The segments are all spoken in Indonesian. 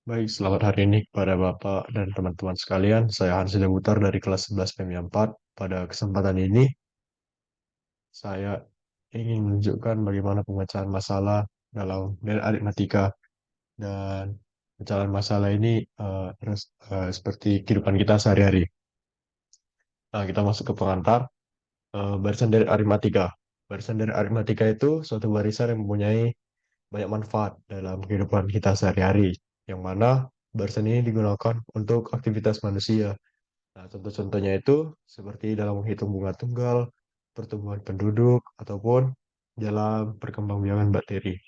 Baik, selamat hari ini kepada Bapak dan teman-teman sekalian. Saya Hans Putar dari kelas 11 PMI 4. Pada kesempatan ini, saya ingin menunjukkan bagaimana pemecahan masalah dalam dari aritmatika. Dan pemecahan masalah ini seperti kehidupan kita sehari-hari. Nah, kita masuk ke pengantar. Barisan dari aritmatika. Barisan dari aritmatika itu suatu barisan yang mempunyai banyak manfaat dalam kehidupan kita sehari-hari. Yang mana barisan ini digunakan untuk aktivitas manusia. Nah, contoh-contohnya itu seperti dalam menghitung bunga tunggal, pertumbuhan penduduk, ataupun dalam perkembangbiakan bakteri.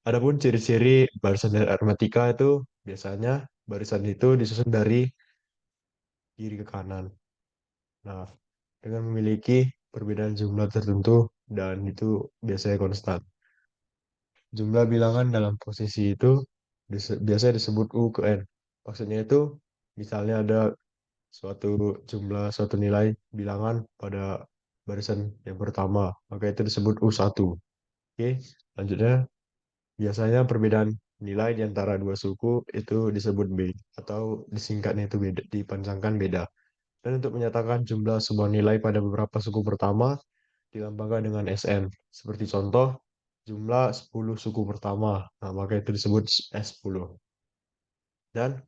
Adapun ciri-ciri barisan dari aritmatika itu biasanya barisan itu disusun dari kiri ke kanan. Nah, dengan memiliki perbedaan jumlah tertentu dan itu biasanya konstan. Jumlah bilangan dalam posisi itu biasanya disebut U ke N. Maksudnya itu misalnya ada suatu jumlah, suatu nilai bilangan pada barisan yang pertama, maka itu disebut U1. Oke, lanjutnya biasanya perbedaan nilai di antara dua suku itu disebut B atau disingkatnya itu beda, dipanjangkan beda. Dan untuk menyatakan jumlah sebuah nilai pada beberapa suku pertama dilambangkan dengan SN. Seperti contoh, jumlah 10 suku pertama. Nah, maka itu disebut S10. Dan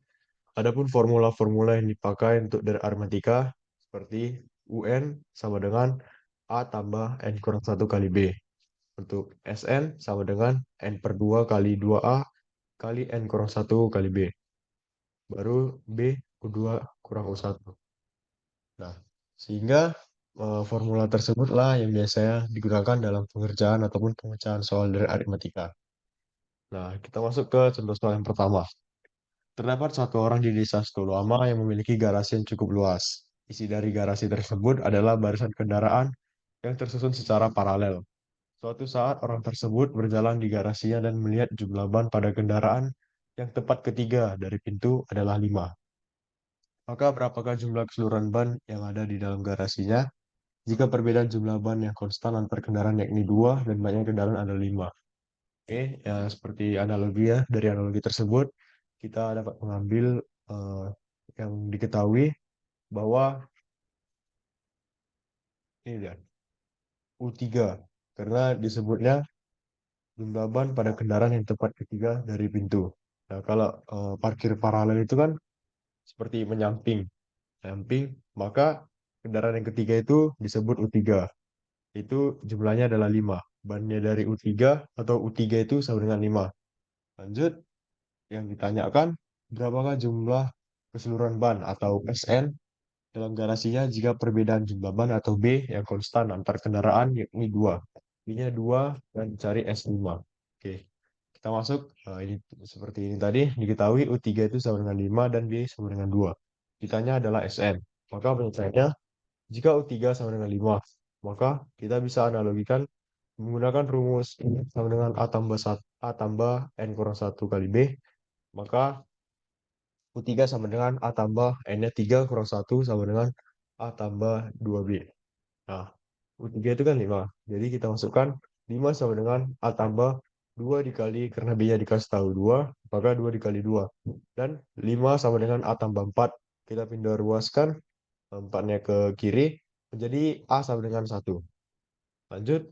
adapun formula-formula yang dipakai untuk dari aritmatika seperti UN sama dengan A tambah N kurang satu kali B. Untuk SN sama dengan N per 2 kali 2A kali N kurang satu kali B. Baru B U2 kurang U1. Nah, sehingga formula tersebutlah yang biasanya digunakan dalam pengerjaan ataupun pemecahan soal dari aritmatika. Nah, kita masuk ke contoh soal yang pertama. Terdapat satu orang di desa Stolama yang memiliki garasi yang cukup luas. Isi dari garasi tersebut adalah barisan kendaraan yang tersusun secara paralel. Suatu saat orang tersebut berjalan di garasinya dan melihat jumlah ban pada kendaraan yang tepat ketiga dari pintu adalah 5. Maka berapakah jumlah keseluruhan ban yang ada di dalam garasinya? Jika perbedaan jumlah ban yang konstan antar kendaraan yakni 2 dan banyak kendaraan ada 5. Oke, ya seperti analogi ya, dari analogi tersebut kita dapat mengambil eh, yang diketahui bahwa ini dia, U3 karena disebutnya jumlah ban pada kendaraan yang tepat ketiga dari pintu. Nah, kalau parkir paralel itu kan seperti menyamping, menyamping, maka kendaraan yang ketiga itu disebut U3. Itu jumlahnya adalah 5. Bannya dari U3 atau U3 itu sama dengan 5. Lanjut, yang ditanyakan, berapakah jumlah keseluruhan ban atau SN dalam garasinya jika perbedaan jumlah ban atau B yang konstan antar kendaraan yakni 2. B-nya 2 dan cari S5. Oke, kita masuk. Ini seperti ini tadi, diketahui U3 itu sama dengan 5 dan B sama dengan 2. Ditanya adalah SN. Maka penyelesaiannya, jika U3 sama dengan 5, maka kita bisa analogikan menggunakan rumus sama dengan A tambah 1, A tambah N kurang satu kali B, maka U3 sama dengan A tambah N-nya 3 kurang satu sama dengan A tambah 2B. Nah, U3 itu kan 5. Jadi kita masukkan 5 sama dengan A tambah 2 dikali, karena B-nya dikasih tahu 2, maka 2 dikali 2. Dan 5 sama dengan A tambah 4. Kita pindah ruaskan 4-nya ke kiri, menjadi A sama dengan 1. Lanjut,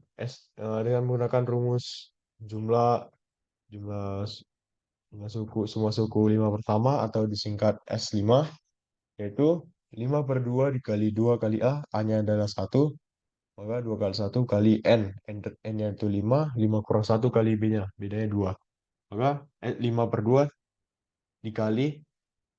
dengan menggunakan rumus jumlah jumlah semua suku 5 pertama atau disingkat S5, yaitu 5 per 2 dikali 2 kali A, A-nya adalah 1, maka 2 kali 1 kali N, N-nya itu 5, 5 kurang 1 kali B-nya, bedanya 2. Maka 5 per 2 dikali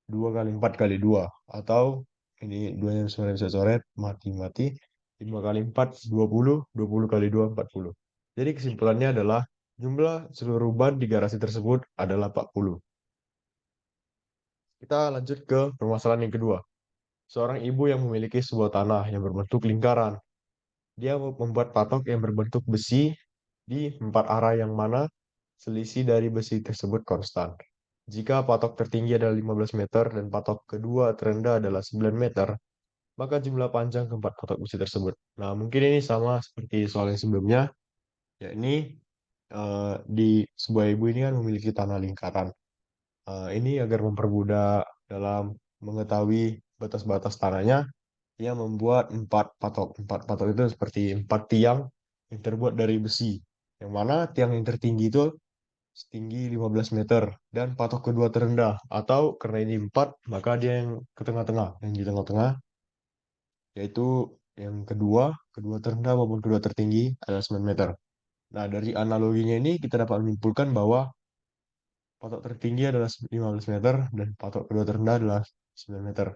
2 kali 4 kali 2, atau ini 2 yang sebenarnya bisa coret, mati-mati, 5 kali 4, 20, 20 kali 2, 40. Jadi kesimpulannya adalah jumlah seluruh ban di garasi tersebut adalah 40. Kita lanjut ke permasalahan yang kedua. Seorang ibu yang memiliki sebuah tanah yang berbentuk lingkaran. Dia membuat patok yang berbentuk besi di 4 arah yang mana selisih dari besi tersebut konstan. Jika patok tertinggi adalah 15 meter dan patok kedua terendah adalah 9 meter, maka jumlah panjang keempat patok besi tersebut. Nah, mungkin ini sama seperti soal yang sebelumnya, yakni di sebuah ibu ini kan memiliki tanah lingkaran. Ini agar mempermudah dalam mengetahui batas-batas tanahnya, ia membuat empat patok. Empat patok itu seperti empat tiang yang terbuat dari besi. Yang mana tiang yang tertinggi itu setinggi 15 meter dan patok kedua terendah. Atau karena ini empat, maka dia yang ke tengah-tengah. Yang di tengah-tengah yaitu yang kedua terendah maupun kedua tertinggi adalah 9 meter. Nah, dari analoginya ini kita dapat menyimpulkan bahwa patok tertinggi adalah 15 meter dan patok kedua terendah adalah 9 meter.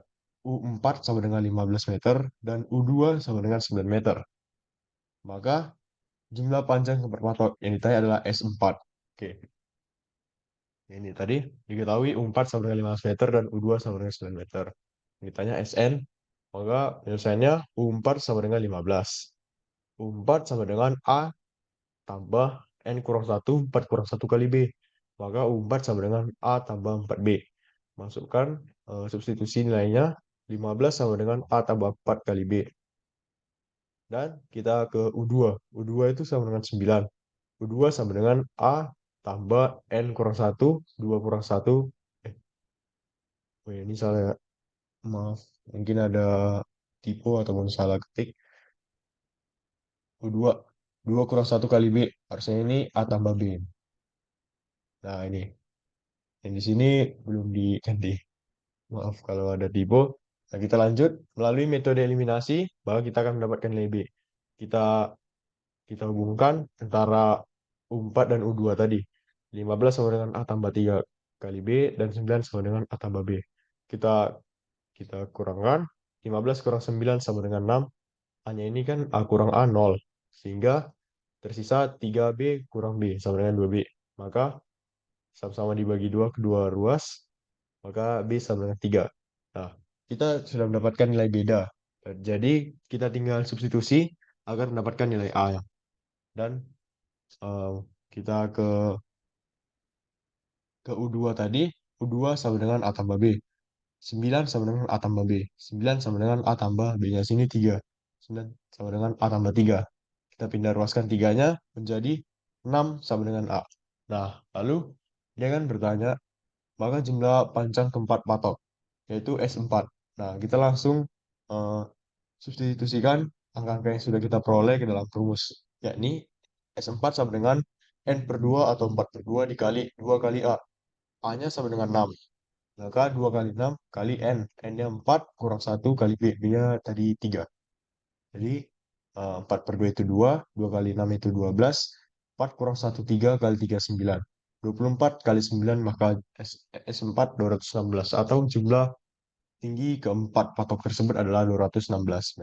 U4 sama dengan 15 meter dan U2 sama dengan 9 meter. Maka jumlah panjang keempat patok yang ditanya adalah S4. Oke, ini tadi diketahui U4 sama dengan 15 meter dan U2 sama dengan 9 meter. Yang ditanya Sn, maka penyelesaiannya U4 sama dengan 15. U4 sama dengan A tambah N kurang satu 4 kurang satu kali B. Maka U4 sama dengan A tambah 4B. Masukkan substitusi nilainya 15 sama dengan A tambah 4 kali B. Dan kita ke U2. U2 itu sama dengan 9. U2 sama dengan A tambah N kurang satu 2 kurang satu. Eh, oh ya, ini salah. Maaf. Mungkin ada typo ataupun salah ketik. U2. 2 kurang satu kali B. Harusnya ini A tambah B. Nah, ini. Yang di sini belum diganti. Maaf kalau ada typo. Nah, kita lanjut. Melalui metode eliminasi, bahwa kita akan mendapatkan nilai B. Kita kita hubungkan antara U4 dan U2 tadi. 15 sama dengan A tambah 3 kali B dan 9 sama dengan A tambah B. Kita kita kurangkan. 15 kurang 9 sama dengan 6. A-nya ini kan A kurang A 0. Sehingga tersisa 3B kurang B sama dengan 2B. Maka sama-sama dibagi dua kedua ruas, maka B sama dengan 3. Nah, kita sudah mendapatkan nilai beda. Jadi, kita tinggal substitusi agar mendapatkan nilai A. Dan eh, kita ke U2 tadi, U2 sama dengan A tambah B. 9 sama dengan A tambah B. 9 sama dengan A tambah B-nya sini 3. 9 sama dengan A tambah 3. Kita pindah ruaskan 3-nya menjadi 6 sama dengan A. Nah, lalu dia kan bertanya, maka jumlah panjang keempat patok, yaitu S4. Nah, kita langsung eh, substitusikan angka-angka yang sudah kita peroleh ke dalam rumus, yakni S4 sama dengan N per 2 atau 4 per 2 dikali 2 kali A. A-nya sama dengan 6. Maka 2 kali 6 kali N. N-nya 4 kurang satu kali B. B-nya tadi 3. Jadi 4 per 2 itu 2. 2 kali 6 itu 12. 4 kurang satu 3 kali 3 9. 24 kali 9 maka S4 216. Atau jumlah tinggi keempat patok tersebut adalah 216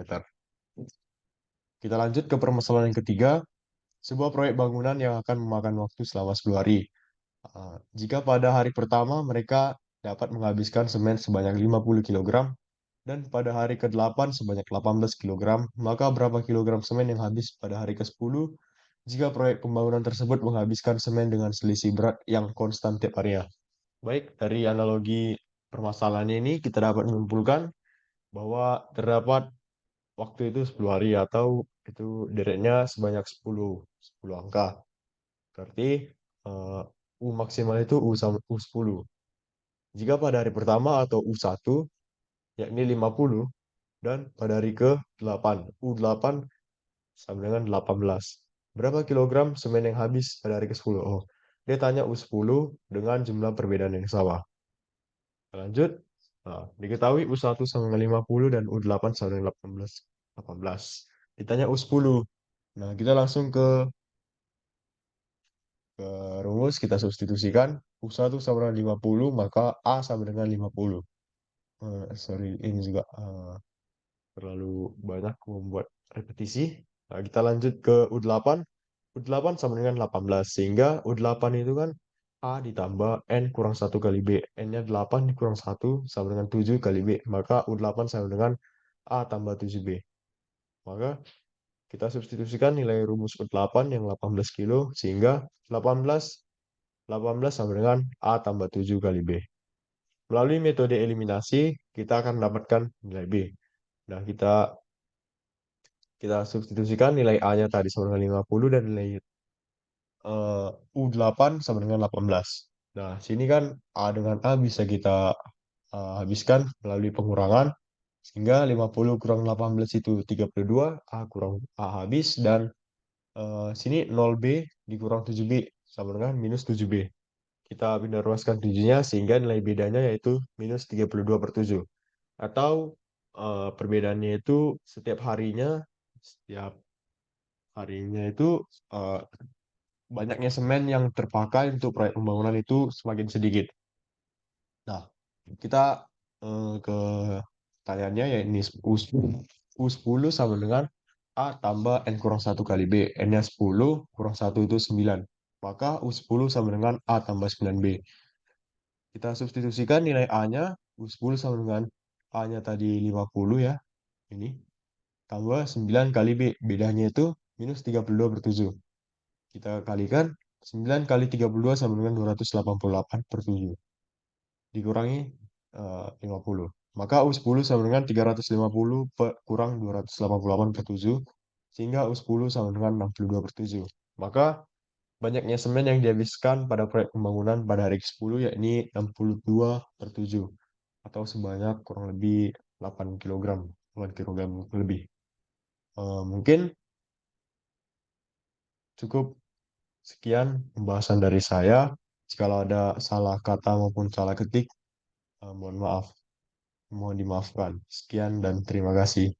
meter. Kita lanjut ke permasalahan yang ketiga. Sebuah proyek bangunan yang akan memakan waktu selama 10 hari. Jika pada hari pertama mereka dapat menghabiskan semen sebanyak 50 kilogram dan pada hari ke-8 sebanyak 18 kilogram, maka berapa kilogram semen yang habis pada hari ke-10 jika proyek pembangunan tersebut menghabiskan semen dengan selisih berat yang konstan tiap harinya? Baik, dari analogi permasalahan ini kita dapat menyimpulkan bahwa terdapat waktu itu 10 hari atau itu deretnya sebanyak 10 angka. Berarti eh, U maksimal itu U sama U10. Jika pada hari pertama atau U1 yakni 50 dan pada hari ke-8 U8 sama dengan 18. Berapa kilogram semen yang habis pada hari ke-10? Oh, dia tanya U10 dengan jumlah perbedaan yang sama. Lanjut. Nah, diketahui U1 sama dengan 50 dan U8 sama dengan 18. 18. Ditanya U10. Nah, kita langsung ke rumus, kita substitusikan. U1 sama dengan 50, maka A sama dengan 50. Sorry, ini juga terlalu banyak membuat repetisi. Nah, kita lanjut ke U8. U8 sama dengan 18. Sehingga U8 itu kan A ditambah N kurang satu kali B. N-nya 8 dikurang satu sama dengan 7 kali B. Maka U8 sama dengan A tambah 7B. Maka kita substitusikan nilai rumus U8 yang 18 kilo. Sehingga 18 sama dengan A tambah 7 kali B. Melalui metode eliminasi, kita akan mendapatkan nilai B. Nah, kita substitusikan nilai A-nya tadi sama dengan 50 dan nilai U8 sama dengan 18. Nah, sini kan A dengan A bisa kita habiskan melalui pengurangan, sehingga 50 kurang 18 itu 32, A kurang A habis, dan sini 0B dikurang 7B sama dengan minus 7B. Kita pindah ruaskan 7-nya sehingga nilai bedanya yaitu minus 32 per 7. Atau perbedaannya itu setiap harinya itu eh, banyaknya semen yang terpakai untuk proyek pembangunan itu semakin sedikit. Nah, kita ke pertanyaannya yaitu U10 sama dengan A tambah N kurang satu kali B. N-nya 10 kurang satu itu 9. Maka U10 sama dengan A tambah 9B. Kita substitusikan nilai A-nya, U10 sama dengan A-nya tadi 50 ya, ini, tambah 9 kali B. Bedanya itu minus 32 per 7. Kita kalikan 9 kali 32 sama dengan 288 per 7. Dikurangi 50. Maka U10 sama dengan 350 kurang 288 per 7. Sehingga U10 sama dengan 62 per 7. Maka banyaknya semen yang dihabiskan pada proyek pembangunan pada hari ke-10 yakni 62 per 7. Atau sebanyak kurang lebih 8 kilogram. 8 kilogram lebih. Mungkin cukup sekian pembahasan dari saya. Jikalau ada salah kata maupun salah ketik, mohon maaf. Mohon dimaafkan. Sekian dan terima kasih.